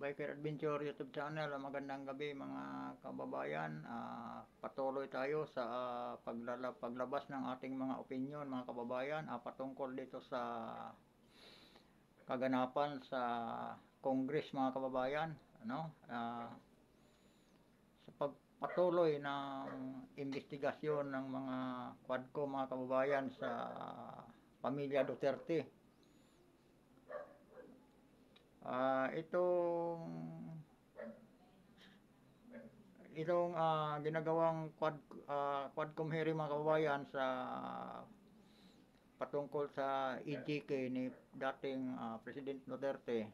Biker Adventure YouTube channel. Magandang gabi mga kababayan. Patuloy tayo sa paglabas ng ating mga opinion mga kababayan patungkol dito sa kaganapan sa Congress mga kababayan. Sa pagpatuloy ng investigasyon ng mga Quadcom mga kababayan sa pamilya Duterte. Itong ginagawang Quadcom hearing mga kababayan sa patungkol sa EJK ni dating President Duterte.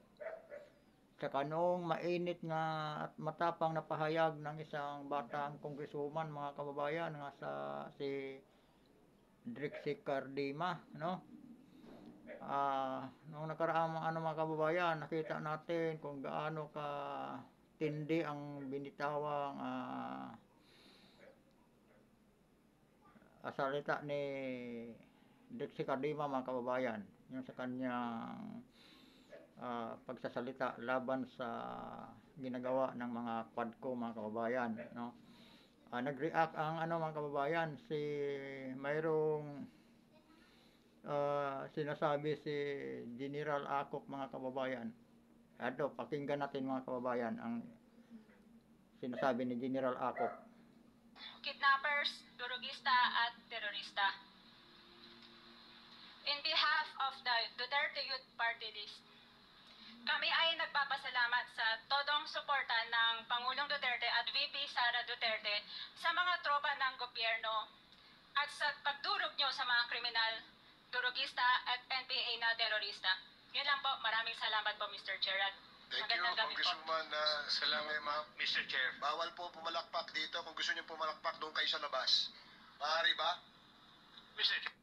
Saka noong mainit nga at matapang na pahayag ng isang batang congresswoman mga kababayan nga si Drixie Cardima, noong nakaraang mga kababayan, nakita natin kung gaano ka tindi ang binitawang salita ni Drixie Cardima mga kababayan, yung sa kanyang pagsasalita laban sa ginagawa ng mga Quadcom mga kababayan, nag-react ang mga kababayan, mayroong sinasabi si General Acop mga kababayan. Pakinggan natin mga kababayan ang sinasabi ni General Acop. Kidnappers, durugista at terorista. In behalf of the Duterte Youth Party List, kami ay nagpapasalamat sa todong suporta ng Pangulong Duterte at VP Sara Duterte sa mga tropa ng gobyerno at sa pagdurog nyo sa mga kriminal, durugista at NPA na terorista. Yun lang po. Maraming salamat po, Mr. Chair. Thank you, Congresswoman. Salamat, ma'am. Mr. Chair. Bawal po pumalakpak dito. Kung gusto niyo pumalakpak, doon kayo sa labas. Maaari ba? Mr. Chair.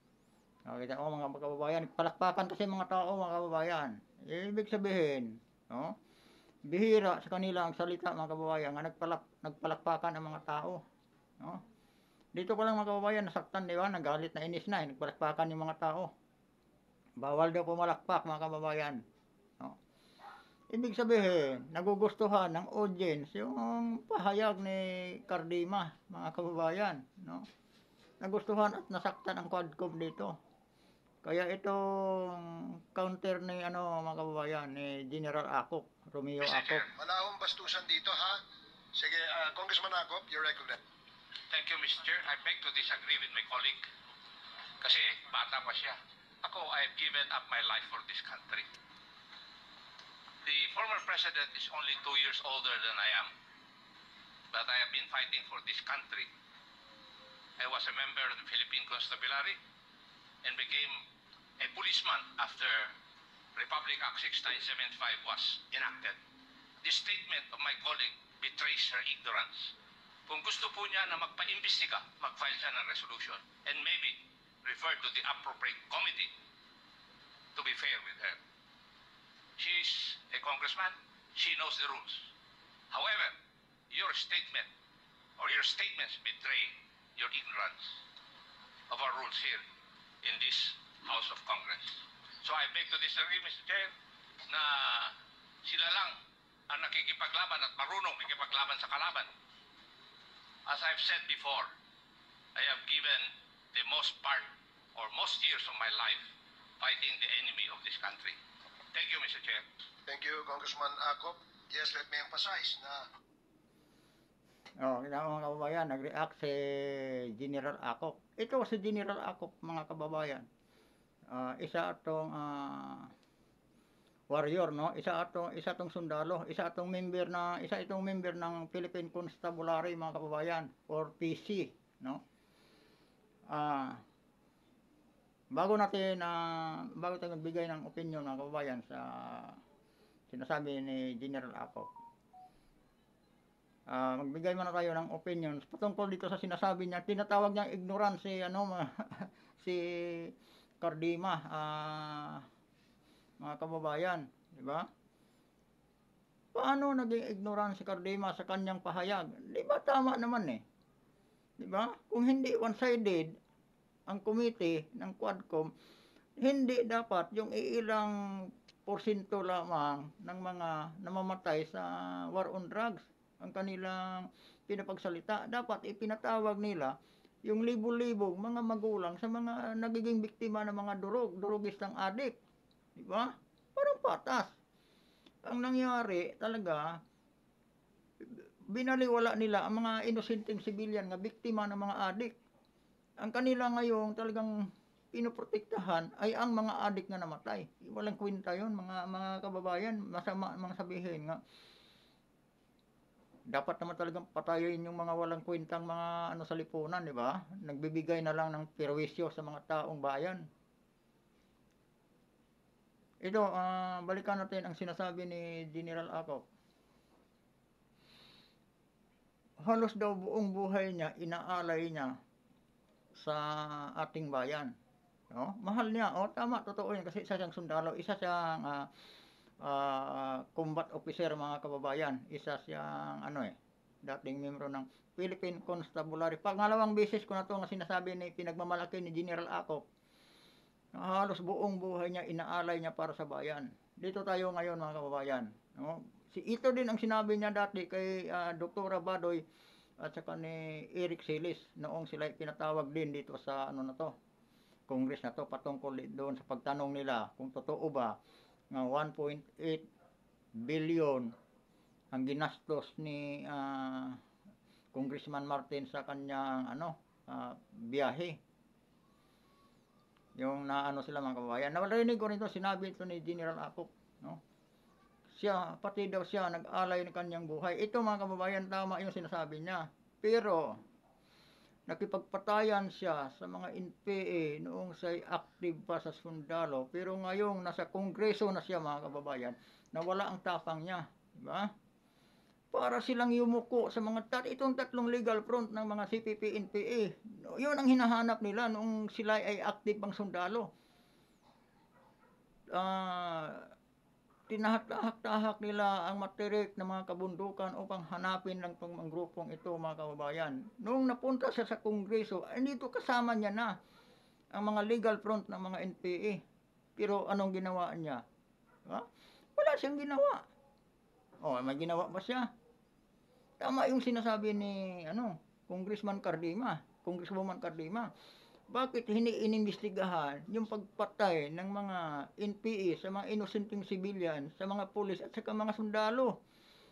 Kita mo mga kababayan, palakpakan kasi mga tao mga kababayan. Ibig sabihin, bihira sa kanila ang salita mga kababayan nga nagpalakpakan ang mga tao. Dito ko lang mga kababayan nasaktan, di ba? Nagalit na inis na, nagpalakpakan yung mga tao. Bawal daw pumalakpak mga kababayan. Ibig sabihin, nagugustuhan ng audience yung pahayag ni Cardima mga kababayan. Nagustuhan at nasaktan ang Quadcom dito. Kaya itong counter ni mga kababayan ni General Acop, Romeo Acop. Wala akong bastusan dito, ha? Sige, Congressman Acop, you're recognized. Thank you, Mr. Chair. I beg to disagree with my colleague. Kasi bata pa siya. Ako, I have given up my life for this country. The former president is only 2 years older than I am. But I have been fighting for this country. I was a member of the Philippine Constabulary and became a policeman after Republic Act 6975 was enacted. This statement of my colleague betrays her ignorance. Kung gusto po niya na magpa-imbestiga, mag-file siya ng resolution and maybe refer to the appropriate committee to be fair with her. She's a congressman. She knows the rules. However, your statement or your statements betray your ignorance of our rules here in this House of Congress. So I beg to disagree, Mr. Chair, na sila lang ang nakikipaglaban at marunong nakikipaglaban sa kalaban. As I've said before, I have given the most part or most years of my life fighting the enemy of this country. Thank you, Mr. Chair. Thank you, Congressman Acop. Yes, let me emphasize na Kita mga kababayan, nag-react si General Acop. Ito si General Acop mga kababayan. Isa atong warrior, Isa itong sundalo, isa itong member ng Philippine Constabulary mga kababayan or PC, bago tayo magbigay ng opinion mga kababayan sa sinasabi ni General Acop. Magbigay muna tayo ng opinions patungkol dito sa sinasabi niya. Tinatawag niyang ignorant si Cardima, mga kababayan, di ba? Paano naging ignorant si Cardima sa kanyang pahayag? Di ba tama naman Di ba? Kung hindi one-sided ang committee ng Quadcom, hindi dapat yung ilang porsyento lamang ng mga namamatay sa war on drugs ang kanilang pinapagsalita. Dapat ipinatawag nila yung libo-libong mga magulang sa mga nagiging biktima ng mga durugistang adik. Di ba? Parang patas. Ang nangyari talaga, binaliwala nila ang mga inosenteng sibilyan na biktima ng mga adik. Ang kanila ngayong talagang pinoprotektahan ay ang mga adik na namatay. Walang kwenta yun, mga kababayan. Masama mga sabihin nga. Dapat naman talagang patayin yung mga walang kwentang mga sa lipunan, di ba? Nagbibigay na lang ng perwisyo sa mga taong bayan. Ito, balikan natin ang sinasabi ni General Acop. Halos daw buong buhay niya, inaalay niya sa ating bayan. No? Mahal niya. Tama, totoo yun. Kasi isa siyang sundalo, isa siyang combat officer, mga kababayan. Isa siyang, dating membro ng Philippine Constabulary. Pangalawang beses ko na ito nga sinasabi ni pinagmamalaki ni General Acop. Halos buong buhay niya, inaalay niya para sa bayan. Dito tayo ngayon, mga kababayan. No? Ito din ang sinabi niya dati kay Dr. Badoy at saka ni Eric Silis noong sila pinatawag din dito sa Congress na to, patungkol doon sa pagtanong nila kung totoo ba nga 1.8 billion ang ginastos ni Congressman Martin sa kanyang biyahe. Yung sila, mga kababayan. Narinig ko rin ito, sinabi ito ni General Acop, no? Pati daw siya nag-alay ng kanyang buhay. Ito, mga kababayan, tama yung sinasabi niya. Pero nakipagpatayan siya sa mga NPA noong siya'y active pa sa sundalo. Pero ngayong nasa kongreso na siya, mga kababayan, nawala ang tapang niya. Diba? Para silang yumuko sa itong tatlong legal front ng mga CPP, NPA. Yun ang hinahanap nila noong sila ay active pang sundalo. Tinahak-tahak nila ang matirik na mga kabundukan upang hanapin lang itong mga grupong ito, mga kababayan. Noong napunta siya sa kongreso, dito kasama niya na ang mga legal front ng mga NPA. Pero anong ginawa niya? Diba? Wala siyang ginawa. May ginawa ba siya? Tama yung sinasabi ni Congresswoman Cardima. Bakit inimbestigahan yung pagpatay ng mga NPA sa mga inosenteng civilian, sa mga pulis at sa mga sundalo?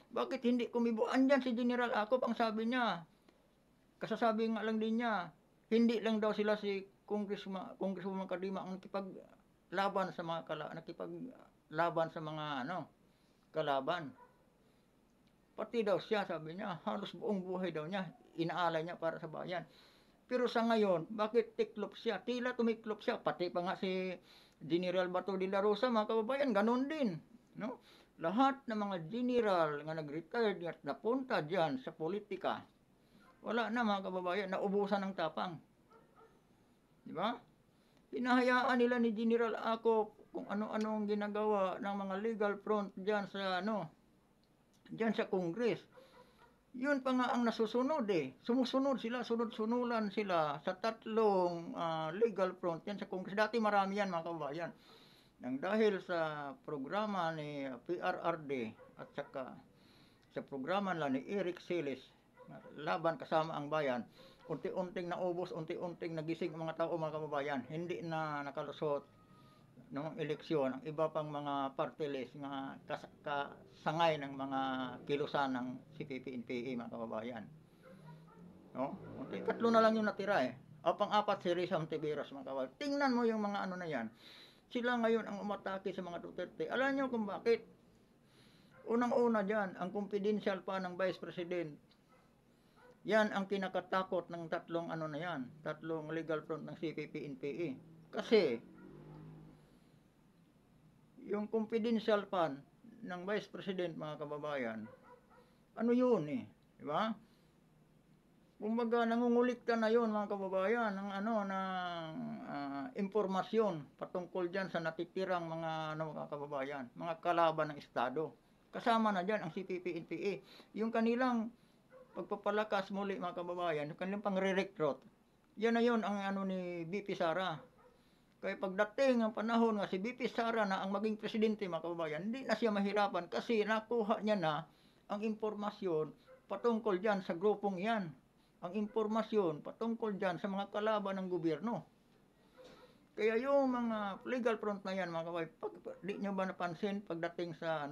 Bakit hindi kumibo? Andyan si General Acop, ang sabi niya. Kasasabi nga lang din niya, hindi lang daw sila si Congresswoman Cardima ang nakipaglaban sa mga kalaban. Pati daw siya, sabi niya, halos buong buhay daw niya, inaalay niya para sa bayan. Pero sa ngayon, bakit tiklop siya? Tila tumiklop siya. Pati pa nga si General Bato de la Rosa, mga kababayan, ganun din. No? Lahat ng mga general nga nag-retired at napunta dyan sa politika, wala na, mga kababayan, naubusan ng tapang. Di ba? Hinahayaan nila ni General Acop kung ano-anong ginagawa ng mga legal front dyan sa dyan sa Congress. Yun pa nga ang nasusunod Sumusunod sila, sunod-sunulan sila sa tatlong legal front yan sa Congress. Dati marami yan, mga kababayan. Nang dahil sa programa ni PRRD at saka sa programa ni Eric Silis, laban kasama ang bayan, unti-unting naubos, unti-unting nagising ang mga tao, mga kababayan. Hindi na nakalusot noong eleksyon ang iba pang mga party list nga kasangay ng mga kilusan ng CPP-NPA, mga kababayan. No? Tatlo na lang yung natira pang-apat si Rizal Tiberos, mga kababayan. Tingnan mo yung mga na yan. Sila ngayon ang umatake sa mga Duterte. Alam niyo kung bakit? Unang-una dyan, ang confidential pa ng Vice President. Yan ang kinakatakot ng tatlong tatlong legal front ng CPP-NPA. Kasi yung confidential fund ng Vice President, mga kababayan, yun di ba? Kumbaga nangungulikta na yun, mga kababayan, ng impormasyon patungkol dyan sa natitirang mga mga kababayan, mga kalaban ng Estado. Kasama na dyan ang CPP-NPA. Yung kanilang pagpapalakas muli, mga kababayan, yung kanilang pang-re-recruit, yan na yun ang ni BP Sara. Kaya pagdating ang panahon nga si BP Sara na ang maging presidente mga kababayan, hindi na siya mahirapan kasi nakuha niya na ang impormasyon patungkol diyan sa grupong iyan. Ang impormasyon patungkol diyan sa mga kalaban ng gobyerno. Kaya yung mga legal front na yan mga kababayan, di nyo ba napansin pagdating sa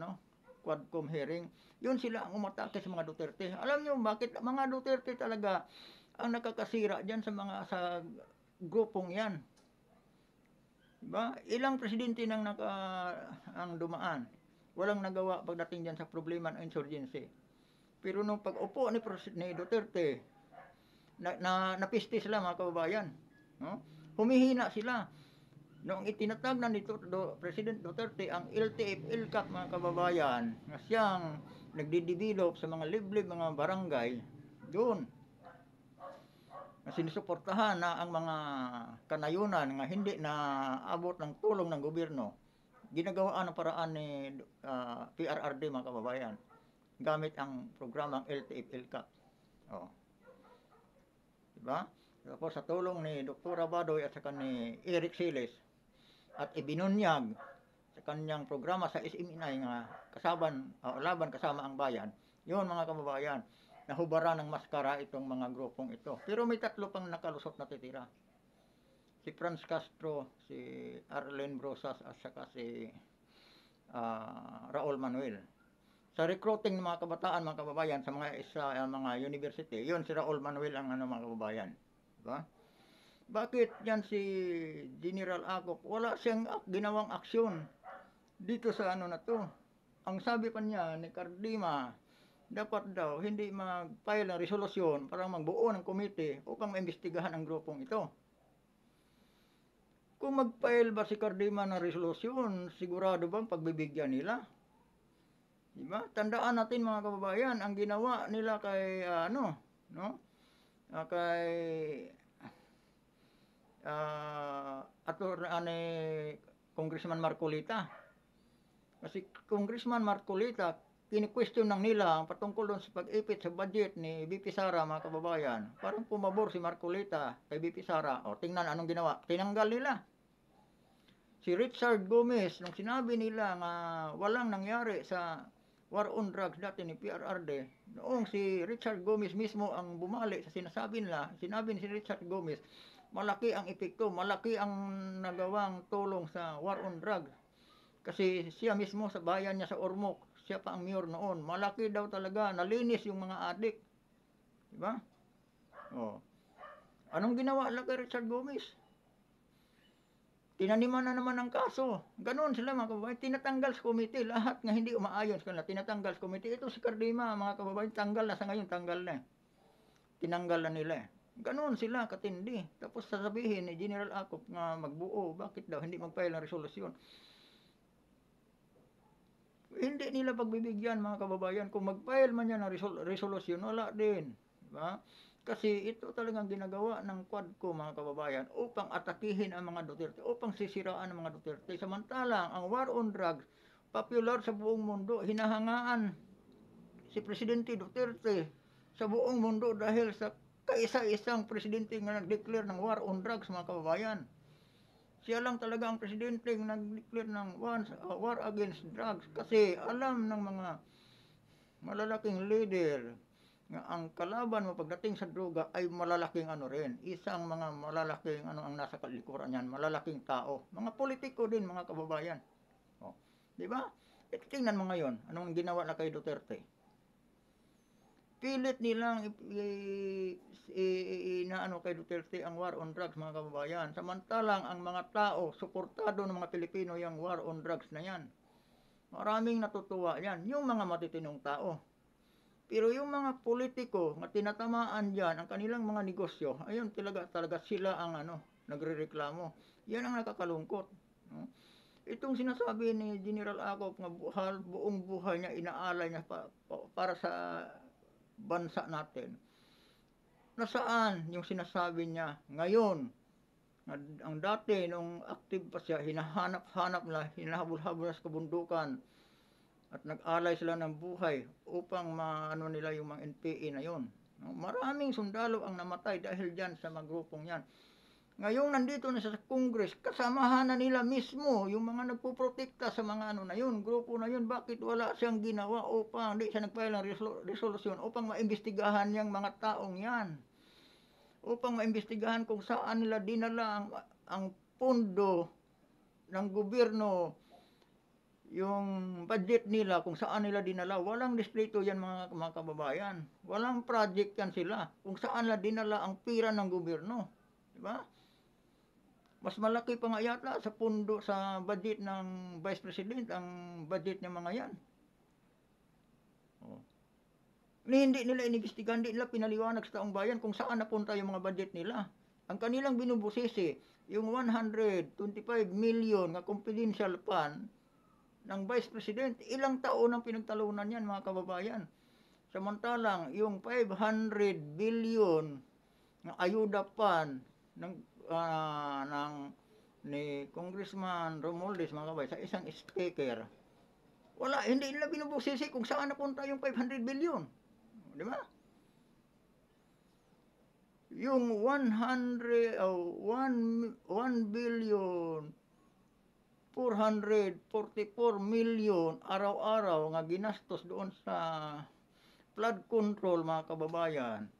Quadcom hearing, yun sila ang umatake sa mga Duterte. Alam nyo bakit mga Duterte talaga ang nakakasira diyan sa grupong yan? Diba? Ilang presidente nang ang dumaan. Walang nagawa pagdating diyan sa problema ng insurgency. Pero nung pag-upo ni Duterte, napiste sila mga kababayan. No? Humihina sila. Noong itinatag na nito President Duterte ang LTF-LCAC mga kababayan, na siyang nagdi-develop sa mga liblib mga barangay, doon na sinusuportahan na ang mga kanayunan nga hindi na abot ng tulong ng gobyerno, ginagawaan ng paraan ni PRRD mga kababayan gamit ang programang LTF-LCAC. Oh. Diba? Tapos sa tulong ni Dr. Badoy at saka ni Eric Siles at ibinunyag sa kanyang programa sa SMNI nga laban kasama ang bayan, yun mga kababayan, nahubaran ng maskara itong mga grupong ito. Pero may tatlo pang nakalusot na titira. Si Franz Castro, si Arlene Brosas, at saka si Raul Manuel. Sa recruiting ng mga kabataan, mga kababayan, sa mga university, yun si Raul Manuel ang mga kababayan. Diba? Bakit yan si General Acop? Wala siyang ginawang aksyon dito sa na to. Ang sabi pa niya ni Cardima, dapat daw hindi mag-file ng resolusyon para magbuo ng komite upang maimbestigahan ang grupong ito. Kung mag-file ba si Cardima ng resolusyon, sigurado bang pagbibigyan nila? Diba? Tandaan natin mga kababayan, ang ginawa nila kay kay Congressman Marcolita. Kasi Congressman Marcolita, kini-question ng nila ang patungkol doon sa pag-ipit sa budget ni BP Sara mga kababayan. Parang pumabor si Marcolita kay BP Sara. O tingnan anong ginawa. Tinanggal nila. Si Richard Gomez, nung sinabi nila nga walang nangyari sa war on drugs dati ni PRRD, noong si Richard Gomez mismo ang bumalik sa sinabi ni si Richard Gomez, malaki ang epekto, malaki ang nagawang tulong sa war on drugs. Kasi siya mismo sa bayan niya sa Ormoc, siya pa ang mayor noon. Malaki daw talaga, nalinis yung mga adik. Diba? Oh. Anong ginawa lang kay Richard Gomez? Tinaniman na naman ang kaso. Ganon sila mga kababayan. Tinatanggal sa komite. Lahat nga hindi umaayon sa kanila. Tinatanggal sa komite. Ito si Cardima mga kababayan. Tanggal na sa ngayon. Tanggal na. Tinanggal na nila. Ganon sila katindi. Tapos sasabihin ni General Acop nga magbuo. Bakit daw hindi mag-file ng resolusyon? Hindi nila pagbibigyan mga kababayan. Kung mag-file man yan ng resolusyon, wala din. Diba? Kasi ito talagang ginagawa ng Quadcom mga kababayan upang atakihin ang mga Duterte, upang sisiraan ang mga Duterte. Samantalang ang war on drugs, popular sa buong mundo, hinahangaan si Presidente Duterte sa buong mundo dahil sa kaisa-isang presidente nga nag-declare ng war on drugs mga kababayan. Siya lang talaga ang presidente na nag-declare ng war against drugs kasi alam ng mga malalaking leader nga ang kalaban mo pagdating sa droga ay malalaking rin. Isang mga malalaking ang nasa kalikuran niyan, malalaking tao. Mga politiko din mga kababayan. Oh, di ba? Tingnan mo ngayon, anong ginawa na kay Duterte? Pilit nilang kay Duterte ang war on drugs mga kababayan. Samantalang ang mga tao, suportado ng mga Pilipino yung war on drugs na yan. Maraming natutuwa yan, yung mga matitinong tao. Pero yung mga politiko na tinatamaan dyan, ang kanilang mga negosyo, ayun talaga sila ang nagrereklamo. Yan ang nakakalungkot. No? Itong sinasabi ni General Acop nga buong buhay niya inaalay niya para sa bansa natin. Nasaan yung sinasabi niya ngayon? Ang dati nung active pa siya, hinahanap-hanap na, hinahabol-habol sa kabundukan at nag-alay sila ng buhay upang maano nila yung mga NPA na yon. Maraming sundalo ang namatay dahil diyan sa mga grupong yan. Ngayon nandito na sa Congress, kasamahan na nila mismo yung mga nagpoprotekta sa mga ano na yun, grupo na yun. Bakit wala siyang ginawa upang di siya nagfile ng resolusyon upang maimbestigahan yung mga taong yan? Upang maimbestigahan kung saan nila dinala ang pondo ng gobyerno, yung budget nila, kung saan nila dinala. Walang distrito yan mga kababayan. Walang project yan sila. Kung saan nila dinala ang pira ng gobyerno. Diba? Mas malaki pa nga yata sa pundo sa budget ng Vice President ang budget ng mga yan. Oh. Hindi nila inimbestigahan, hindi nila pinaliwanag sa taong bayan kung saan napunta yung mga budget nila. Ang kanilang binubusisi, yung 125 million na confidential fund ng Vice President, ilang taon ang pinagtalunan yan mga kababayan. Samantalang yung 500 billion na ayuda fund ni Congressman Romualdez mga kababayan sa isang speaker, wala, hindi nila binubusisi kung saan napunta yung 500 billion. Di ba? Yung 1 billion 444 million araw-araw nga ginastos doon sa flood control mga kababayan,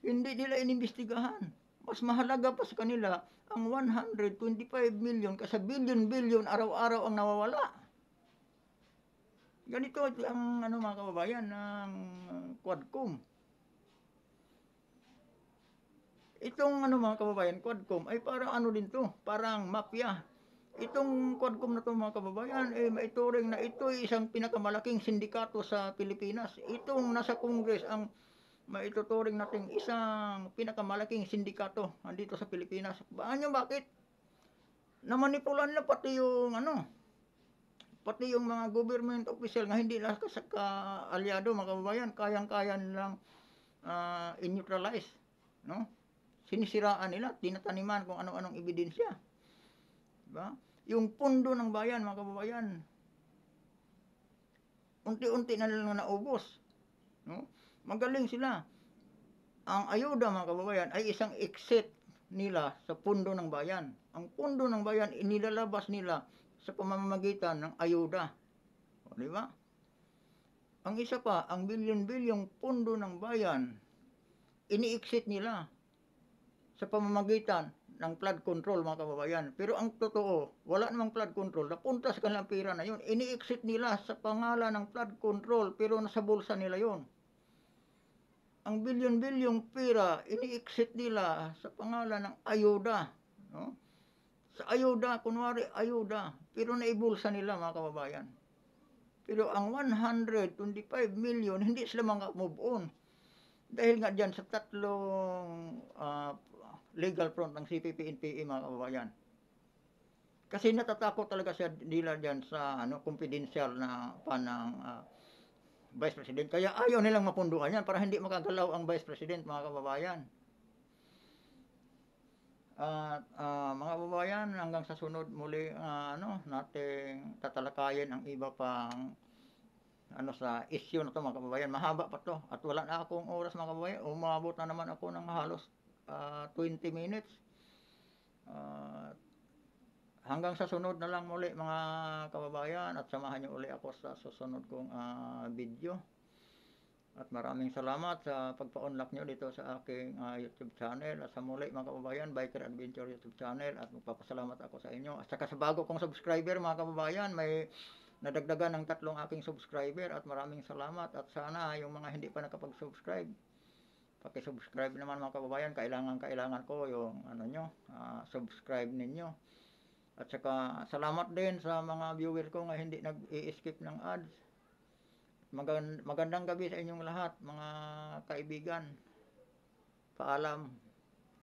hindi nila inimbestigahan. Mas mahalaga pa sa kanila ang 125 million kasi billion araw-araw ang nawawala. Ganito ang mga kababayan ng Quadcom. Itong mga kababayan, Quadcom ay parang din to, parang mafia. Itong Quadcom na to mga kababayan, maituring na ito ay isang pinakamalaking sindikato sa Pilipinas. Itong nasa Congress ang maituturing nating isang pinakamalaking sindikato dito sa Pilipinas. Bakit? Namanipulan nila pati yung pati yung mga government official nga hindi lang ka-alyado mga kababayan, kayang-kaya nilang i-neutralize, no? Sinisiraan nila, tinataniman kung ano-anong ebidensya. Diba? Yung pundo ng bayan mga kababayan, unti-unti na lang naubos, no? Magaling sila. Ang ayuda mga kababayan ay isang exit nila sa pundo ng bayan. Ang pundo ng bayan inilalabas nila sa pamamagitan ng ayuda. O, di ba? Ang isa pa, ang bilyon-bilyong pundo ng bayan, ini-exit nila sa pamamagitan ng flood control mga kababayan. Pero ang totoo, wala namang flood control. Napunta sa kanilang pira na yun. Ini-exit nila sa pangalan ng flood control pero nasa bulsa nila yun. Ang bilyon-bilyong pira, ini-exit nila sa pangalan ng ayuda. No? Sa ayuda, kunwari ayuda, pero naibulsa nila mga kababayan. Pero ang 125 million, hindi sila maka-move on. Dahil nga dyan sa tatlong legal front ng CPP, NPA mga kababayan. Kasi natatakot talaga nila dyan sa confidential na panang Vice President. Kaya ayaw nilang mapunduhan yan para hindi makagalaw ang Vice President mga kababayan. Mga kababayan, hanggang sa sunod muli nating tatalakayin ang iba pang sa issue na to mga kababayan. Mahaba pa to at wala na akong oras mga kababayan. Umabot na naman ako ng halos 20 minutes. Hanggang sa sunod na lang muli mga kababayan at samahan niyo uli ako sa susunod kong video. At maraming salamat sa pagpa-unlock nyo dito sa aking YouTube channel. At sa muli mga kababayan, Biker Adventure YouTube channel. At magpapasalamat ako sa inyo. At saka sa bago kong subscriber mga kababayan, may nadagdagan ng 3 aking subscriber. At maraming salamat. At sana yung mga hindi pa nakapag-subscribe, paki-subscribe naman mga kababayan. Kailangan ko yung subscribe ninyo. At saka salamat din sa mga viewer ko nga hindi nag-i-skip ng ads. Magandang gabi sa inyong lahat mga kaibigan. Paalam.